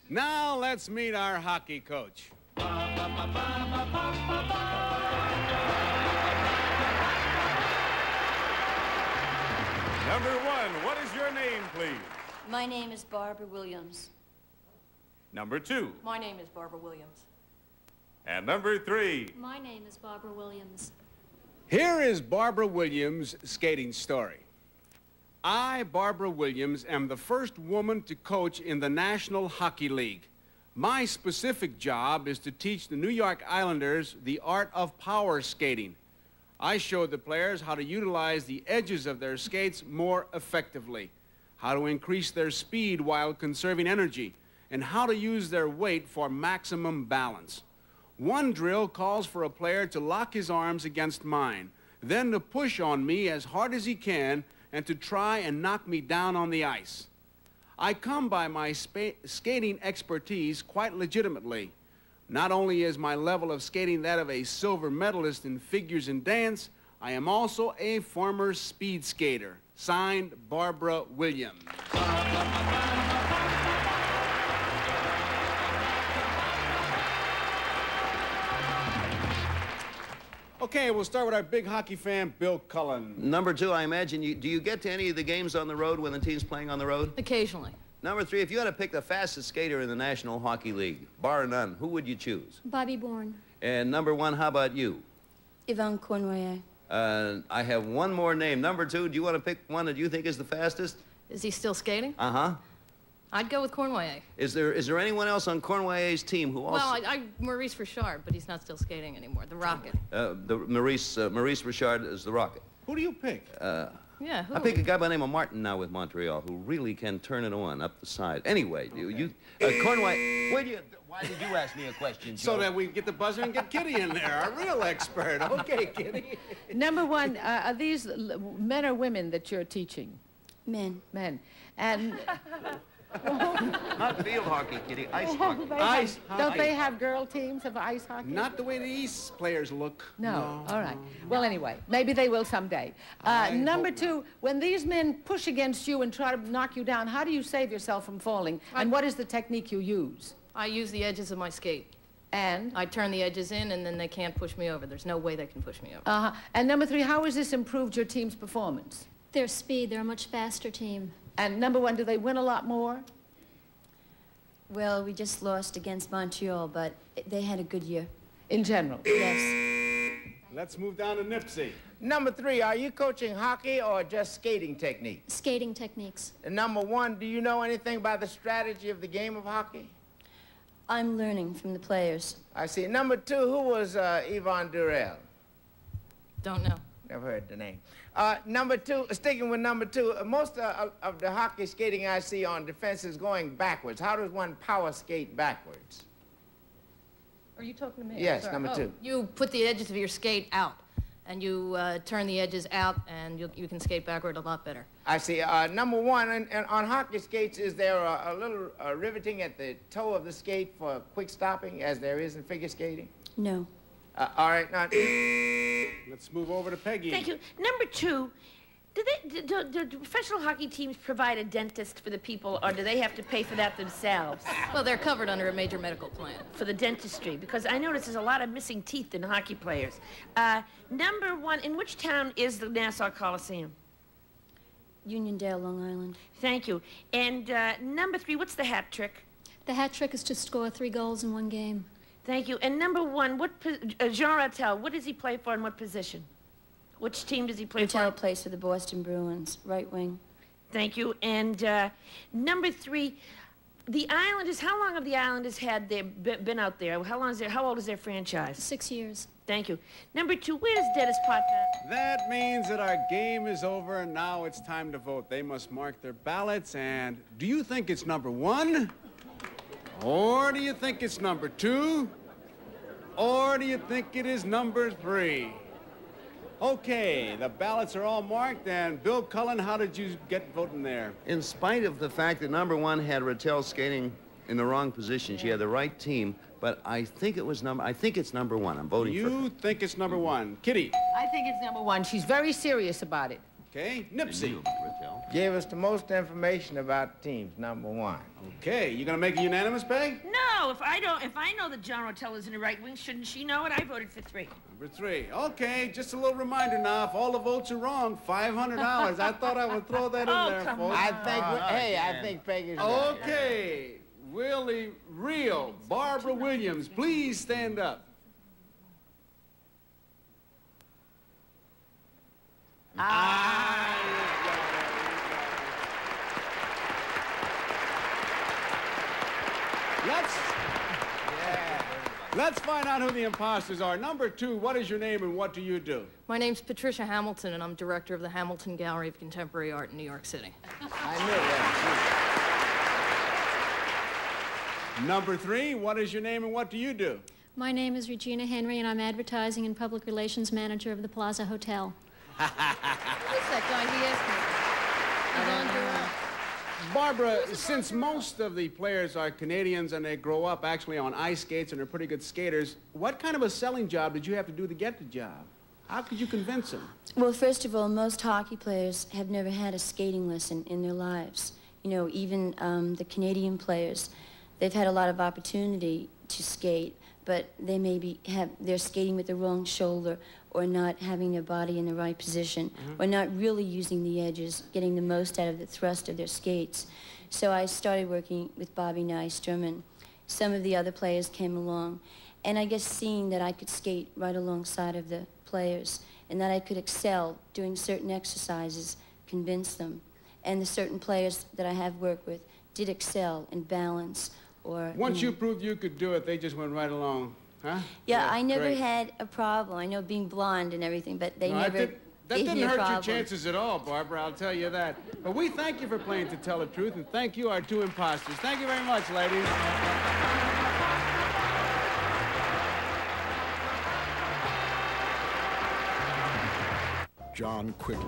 Now let's meet our hockey coach. Number one, what is your name, please? My name is Barbara Williams. Number two. My name is Barbara Williams. And number three. My name is Barbara Williams. Here is Barbara Williams' skating story. I, Barbara Williams, am the first woman to coach in the National Hockey League. My specific job is to teach the New York Islanders the art of power skating. I showed the players how to utilize the edges of their skates more effectively, how to increase their speed while conserving energy, and how to use their weight for maximum balance. One drill calls for a player to lock his arms against mine, then to push on me as hard as he can and to try and knock me down on the ice. I come by my skating expertise quite legitimately. Not only is my level of skating that of a silver medalist in figures and dance, I am also a former speed skater. Signed, Barbara Williams. Okay, we'll start with our big hockey fan, Bill Cullen. Number two, I imagine, do you get to any of the games on the road when the team's playing on the road? Occasionally. Number three, if you had to pick the fastest skater in the National Hockey League, bar none, who would you choose? Bobby Bourne. And number one, how about you? Yvon Cournoyer. I have one more name. Number two, do you want to pick one that you think is the fastest? Is he still skating? Uh-huh. I'd go with Cournoyer. Is there anyone else on Cournoyer's team who also... Well, Maurice Richard, but he's not still skating anymore. The Rocket. Maurice Richard is the Rocket. Who do you pick? Yeah, who? I pick a guy by the name of Martin now with Montreal who really can turn it on up the side. Anyway, Cournoyer... Why did you ask me a question, Joe? So that we can get the buzzer and get Kitty in there, our real expert. Okay, Kitty. Number one, are these men or women that you're teaching? Men. Men. And... Not field hockey, Kitty. Ice hockey. Ice hockey. Don't they have girl teams of ice hockey? Not the way the East players look. No. All right. Well, anyway, maybe they will someday. Number two, when these men push against you and try to knock you down, how do you save yourself from falling? And what is the technique you use? I use the edges of my skate. And? I turn the edges in, and then they can't push me over. There's no way they can push me over. And number three, how has this improved your team's performance? Their speed, they're a much faster team. And number one, do they win a lot more? Well, we just lost against Montreal, but they had a good year. In general? Yes. Let's move down to Nipsey. Number three, are you coaching hockey or just skating techniques? Skating techniques. And number one, do you know anything about the strategy of the game of hockey? I'm learning from the players. I see. Number two, who was Yvon Cournoyer? Don't know. Never heard the name. Number two, sticking with number two, most of the hockey skating I see on defense is going backwards. How does one power skate backwards? Are you talking to me? Yes, number two. You put the edges of your skate out, and you turn the edges out, and you can skate backward a lot better. I see. Number one, and on hockey skates, is there a little riveting at the toe of the skate for quick stopping, as there is in figure skating? No. All right, now... Let's move over to Peggy. Thank you. Number two, do professional hockey teams provide a dentist for the people, or do they have to pay for that themselves? Well, they're covered under a major medical plan. For the dentistry, because I notice there's a lot of missing teeth in hockey players. Number one, in which town is the Nassau Coliseum? Uniondale, Long Island. Thank you. And number three, what's the hat trick? The hat trick is to score 3 goals in 1 game. Thank you. And number one, Jean Ratelle, what does he play for and what position? Which team does he play for? Ratelle plays for the Boston Bruins, right wing. Thank you. And number three, the Islanders, how long have the Islanders been out there? How old is their franchise? 6 years. Thank you. Number two, where does Dennis Potvin? That means that our game is over, and now it's time to vote. They must mark their ballots, and do you think it's number one? Or do you think it's number two? Or do you think it is number three? Okay, the ballots are all marked, and Bill Cullen, how did you get voting there? In spite of the fact that number one had Ratelle skating in the wrong position, she had the right team, but I think it's number one. I'm voting for her. You think it's number one. Kitty? I think it's number one. She's very serious about it. Okay, Nipsey. Ratelle. Gave us the most information about teams, number 1. Okay, you gonna make it unanimous, Peg? No, if I know that John Ratelle is in the right wing, shouldn't she know it? I voted for 3. Number 3. Okay, just a little reminder now, if all the votes are wrong, $500. I thought I would throw that in there, come folks. I think, I think Peg is right. Okay, Willie Real, Barbara Williams, please stand up. Let's find out who the imposters are. Number 2, what is your name and what do you do? My name's Patricia Hamilton, and I'm director of the Hamilton Gallery of Contemporary Art in New York City. I knew that. Number 3, what is your name and what do you do? My name is Regina Henry, and I'm Advertising and Public Relations Manager of the Plaza Hotel. Who's that guy he asked me? Yvon Cournoyer. Barbara, since most of the players are Canadians and they grow up actually on ice skates and are pretty good skaters, what kind of a selling job did you have to do to get the job? How could you convince them? Well, first of all, most hockey players have never had a skating lesson in their lives. You know, even the Canadian players, they've had a lot of opportunity to skate, but they maybe they're skating with the wrong shoulder or not having their body in the right position or not really using the edges, getting the most out of the thrust of their skates. So I started working with Bob Nystrom, and some of the other players came along. And I guess seeing that I could skate right alongside of the players and that I could excel doing certain exercises convinced them. And the certain players that I have worked with did excel in balance or... Once you proved you could do it, they just went right along, huh? Yeah, I never great. had a problem. I know being blonde and everything, but they never that gave didn't me a hurt problem. your chances at all, Barbara, I'll tell you that. But we thank you for playing To Tell the Truth, and thank you, our 2 imposters. Thank you very much, ladies. John Quigley.